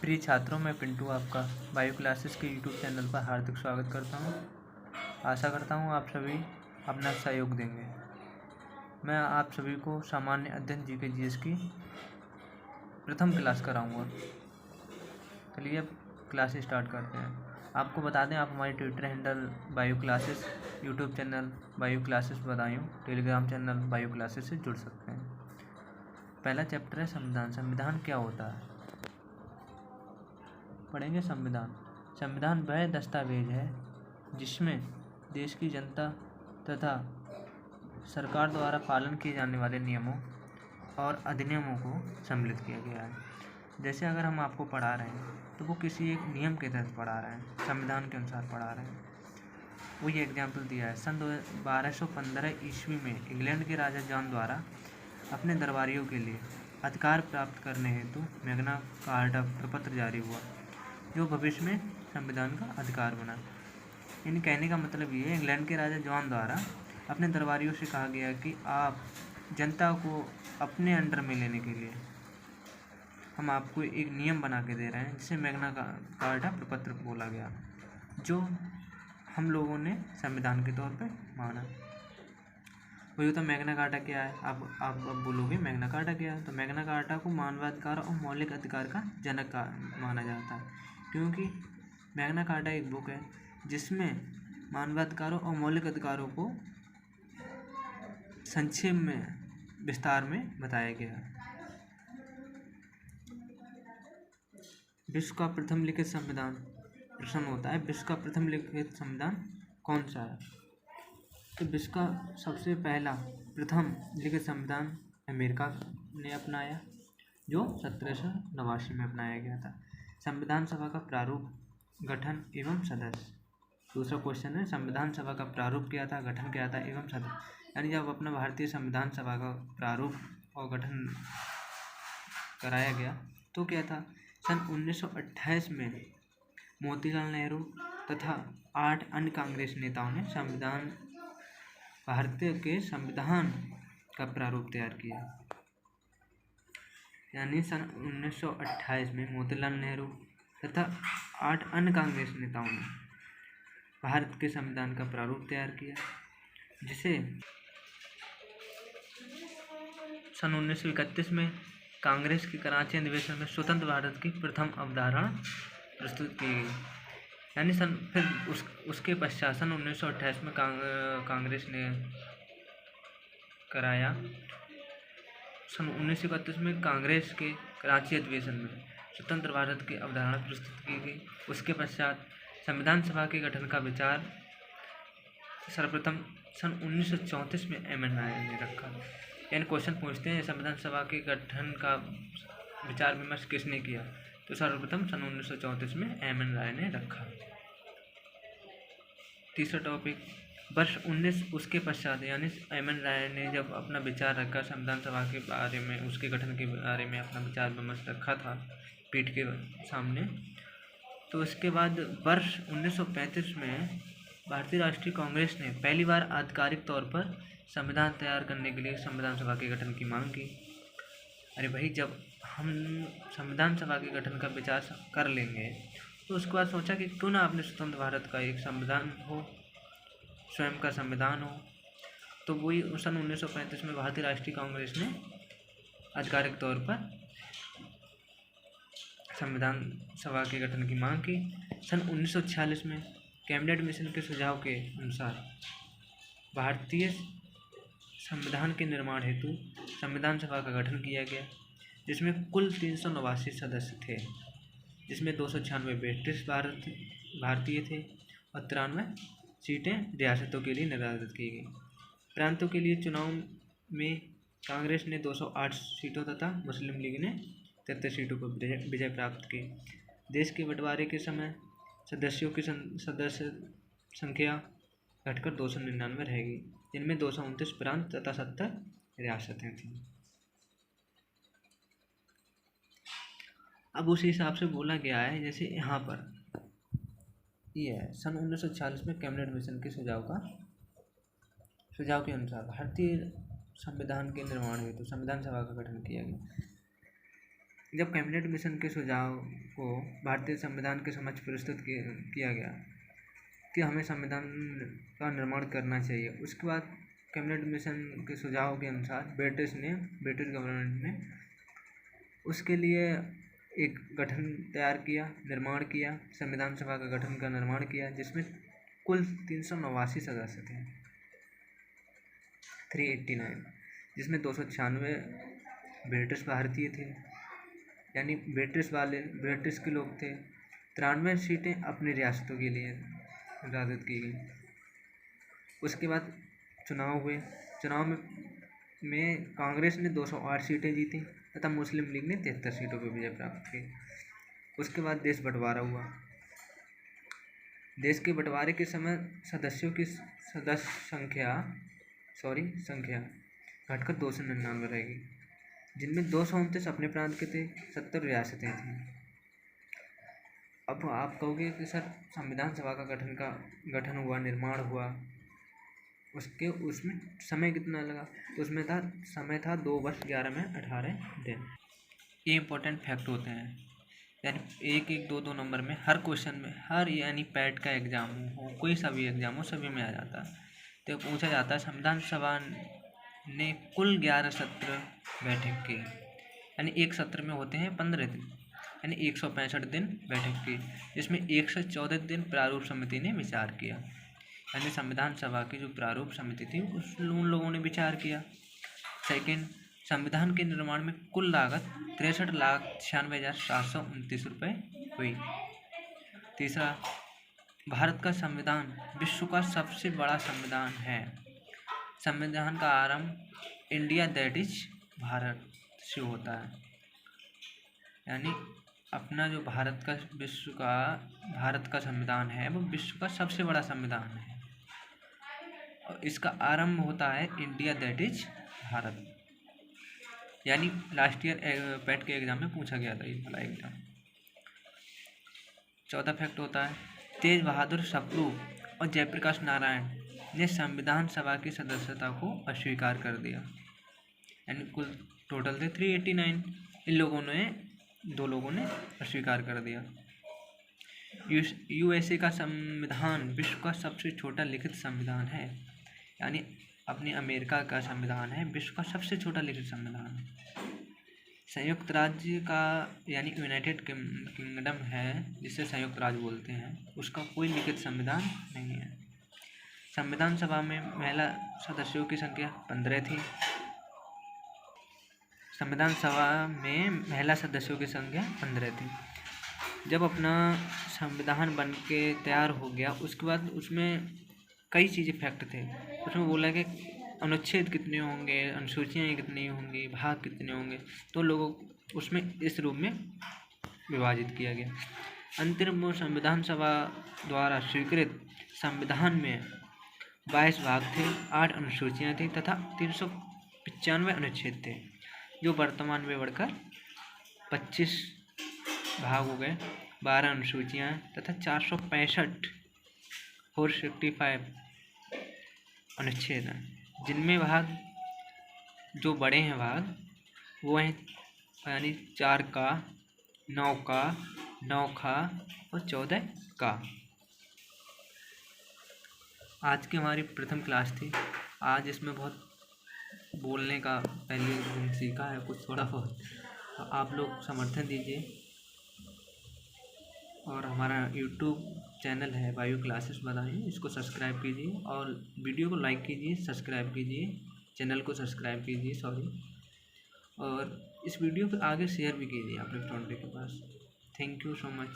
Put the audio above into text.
प्रिय छात्रों, मैं पिंटू आपका बायो क्लासेस के यूट्यूब चैनल पर हार्दिक स्वागत करता हूं। आशा करता हूं आप सभी अपना सहयोग देंगे। मैं आप सभी को सामान्य अध्ययन जीके जीएस की प्रथम क्लास कराऊंगा। चलिए अब क्लास स्टार्ट करते हैं। आपको बता दें, आप हमारे Twitter handle bio classes, YouTube channel bio classes Badaun, Telegram channel bio classes से जुड़ सकते हैं। पहला चैप्टर है संविधान। संविधान क्या होता है, पढ़ेंगे। संविधान वह दस्तावेज है जिसमें देश की जनता तथा सरकार द्वारा पालन किए जाने वाले नियमों और अधिनियमों को सम्मिलित किया गया है। जैसे अगर हम आपको पढ़ा रहे हैं तो वो किसी एक नियम के तहत पढ़ा रहे हैं, संविधान के अनुसार पढ़ा रहे हैं। वही एग्जाम्पल दिया है। सन 1215 ईस्वी में इंग्लैंड के राजा जॉन द्वारा अपने दरबारियों के लिए अधिकार प्राप्त करने हेतु मैग्ना कार्टा प्रपत्र जारी हुआ, जो भविष्य में संविधान का अधिकार बना। यानी कहने का मतलब ये है, इंग्लैंड के राजा जॉन द्वारा अपने दरबारियों से कहा गया कि आप जनता को अपने अंडर में लेने के लिए हम आपको एक नियम बना के दे रहे हैं, जिसे मैग्ना कार्टा प्रपत्र बोला गया, जो हम लोगों ने संविधान के तौर पे माना। वही तो मैग्ना कार्टा क्या है। आप बोलोगे मैग्ना कार्टा क्या है, तो मैग्ना कार्टा को मानवाधिकार और मौलिक अधिकार का जनक का माना जाता है, क्योंकि मैग्ना कार्टा एक बुक है जिसमें मानवाधिकारों और मौलिक अधिकारों को संक्षेप में, विस्तार में बताया गया है। विश्व का प्रथम लिखित संविधान प्रश्न होता है, विश्व का प्रथम लिखित संविधान कौन सा है। तो विश्व का सबसे पहला प्रथम लिखित संविधान अमेरिका ने अपनाया, जो 1789 में अपनाया गया था। संविधान सभा का प्रारूप, गठन एवं सदस्य। दूसरा क्वेश्चन है, संविधान सभा का प्रारूप क्या था, गठन क्या था एवं सदस्य। यानी जब अपना भारतीय संविधान सभा का प्रारूप और गठन कराया गया तो क्या था। सन 1928 में मोतीलाल नेहरू तथा 8 अन्य कांग्रेस नेताओं ने भारतीय के संविधान का प्रारूप तैयार किया। यानी सन 1928 में मोतीलाल नेहरू तथा 8 अन्य कांग्रेस नेताओं ने भारत के संविधान का प्रारूप तैयार किया, जिसे सन 1931 में कांग्रेस की कराची अधिवेशन में स्वतंत्र भारत की प्रथम अवधारणा प्रस्तुत की गई। यानी उसके पश्चात सन 1928 में कांग्रेस ने कराया। सन 1931 में कांग्रेस के कराची अधिवेशन में स्वतंत्र भारत की अवधारणा प्रस्तुत की गई। उसके पश्चात संविधान सभा के गठन का विचार सर्वप्रथम सन 1934 में एम.एन. राय ने रखा। यानी क्वेश्चन पूछते हैं, संविधान सभा के गठन का विचार विमर्श किसने किया, तो सर्वप्रथम सन 1934 में एम.एन. राय ने रखा। तीसरा टॉपिक, वर्ष 19 उसके पश्चात, यानी एम.एन. राय ने जब अपना विचार रखा संविधान सभा के बारे में, उसके गठन के बारे में अपना विचार विमर्श रखा था पीठ के सामने, तो उसके बाद वर्ष 1935 में भारतीय राष्ट्रीय कांग्रेस ने पहली बार आधिकारिक तौर पर संविधान तैयार करने के लिए संविधान सभा के गठन की मांग की। अरे भाई, जब हम संविधान सभा के गठन का विचार कर लेंगे तो उसके बाद सोचा कि क्यों ना अपने स्वतंत्र भारत का एक संविधान हो, स्वयं का संविधान हो। तो वही सन 1935 में भारतीय राष्ट्रीय कांग्रेस ने आधिकारिक तौर पर संविधान सभा के गठन की मांग की। सन 1946 में कैबिनेट मिशन के सुझाव के अनुसार भारतीय संविधान के निर्माण हेतु संविधान सभा का गठन किया गया, जिसमें कुल 389 सदस्य थे, जिसमें 296 ब्रिटिश भारतीय थे और 93 सीटें रियासतों के लिए निर्धारित की गई। प्रांतों के लिए चुनाव में कांग्रेस ने 208 सीटों तथा मुस्लिम लीग ने 33 सीटों पर विजय प्राप्त की। देश के बंटवारे के समय सदस्यों की सदस्य संख्या घटकर 299 रह गई, जिनमें 229 प्रांत तथा 70 रियासतें थीं। अब उसी हिसाब से बोला गया है, जैसे यहाँ पर ये है, सन 1946 में कैबिनेट मिशन के सुझाव के अनुसार भारतीय संविधान के निर्माण हेतु संविधान सभा का गठन किया गया। जब कैबिनेट मिशन के सुझाव को भारतीय संविधान के समक्ष प्रस्तुत किया गया कि हमें संविधान का निर्माण करना चाहिए, उसके बाद कैबिनेट मिशन के सुझाव के अनुसार ब्रिटिश गवर्नमेंट ने उसके लिए एक गठन तैयार किया, निर्माण किया, संविधान सभा का गठन का निर्माण किया, जिसमें कुल 389 सदस्य थे, 389, जिसमें 296 ब्रिटिश भारतीय थे, यानी ब्रिटिश के लोग थे। 93 सीटें अपनी रियासतों के लिए निर्धारित की गई। उसके बाद चुनाव हुए। चुनाव में कांग्रेस ने 208 सीटें जीती तथा मुस्लिम लीग ने 73 सीटों पर विजय प्राप्त की। उसके बाद देश बंटवारा हुआ। देश के बंटवारे के समय सदस्यों की संख्या घटकर 299 रहेगी, जिनमें 229 अपने प्रांत के थे, 70 रियासतें थीं। अब आप कहोगे कि सर संविधान सभा का गठन हुआ, निर्माण हुआ, उसमें समय कितना लगा? तो उसमें समय था 2 वर्ष 11 में 18 दिन। ये इम्पोर्टेंट फैक्ट होते हैं, यानी 1-1, 2-2 नंबर में हर क्वेश्चन में, यानी पैट का एग्जाम हो, कोई सा भी एग्जाम हो, सभी में आ जाता है। तो पूछा जाता है संविधान सभा ने कुल 11 सत्र बैठक की, यानी एक सत्र में होते हैं 15 दिन, यानी 165 दिन बैठक की, जिसमें 114 दिन प्रारूप समिति ने विचार किया। यानी संविधान सभा की जो प्रारूप समिति थी उन लोगों ने विचार किया। सेकंड, संविधान के निर्माण में कुल लागत 63,96,729 रुपये हुई। तीसरा, भारत का संविधान विश्व का सबसे बड़ा संविधान है। संविधान का आरंभ इंडिया दैट इज भारत से होता है, यानी अपना जो भारत का संविधान है वो विश्व का सबसे बड़ा संविधान है और इसका आरंभ होता है इंडिया दैट इज भारत, यानी लास्ट ईयर पैट के एग्जाम में पूछा गया था ये वाला एग्जाम। चौथा फैक्ट होता है तेज बहादुर सप्रू और जयप्रकाश नारायण ने संविधान सभा की सदस्यता को अस्वीकार कर दिया, यानी कुल टोटल थे 389, इन 2 लोगों ने अस्वीकार कर दिया। यूएसए का संविधान विश्व का सबसे छोटा लिखित संविधान है, यानी अपनी अमेरिका का संविधान है विश्व का सबसे छोटा लिखित संविधान है। संयुक्त राज्य का यानी यूनाइटेड किंगडम है, जिसे संयुक्त राज्य बोलते हैं, उसका कोई लिखित संविधान नहीं है। संविधान सभा में महिला सदस्यों की संख्या 15 थी। संविधान सभा में महिला सदस्यों की संख्या 15 थी। जब अपना संविधान बन के तैयार हो गया उसके बाद उसमें कई चीज़ें फैक्ट थे। उसमें बोला कि अनुच्छेद कितने होंगे, अनुसूचियाँ कितनी होंगी, भाग कितने होंगे, तो लोगों उसमें इस रूप में विभाजित किया गया। अंतरिम संविधान सभा द्वारा स्वीकृत संविधान में 22 भाग थे, 8 अनुसूचियाँ थी तथा 395 अनुच्छेद थे, जो वर्तमान में बढ़कर 25 भाग हो गए, 12 अनुसूचियाँ तथा 465 अनुच्छेद हैं, जिनमें भाग जो बड़े हैं भाग वो हैं यानी 4 का, 9 का, 9 का और 14 का। आज की हमारी प्रथम क्लास थी। आज इसमें बहुत बोलने का पहले दिन सीखा है कुछ थोड़ा बहुत, तो आप लोग समर्थन दीजिए और हमारा यूट्यूब चैनल है वायु क्लासेस बताइए, इसको सब्सक्राइब कीजिए और वीडियो को लाइक कीजिए, सब्सक्राइब कीजिए, चैनल को सब्सक्राइब कीजिए और इस वीडियो को आगे शेयर भी कीजिए अपने फ्रेंड के पास। Thank you so much.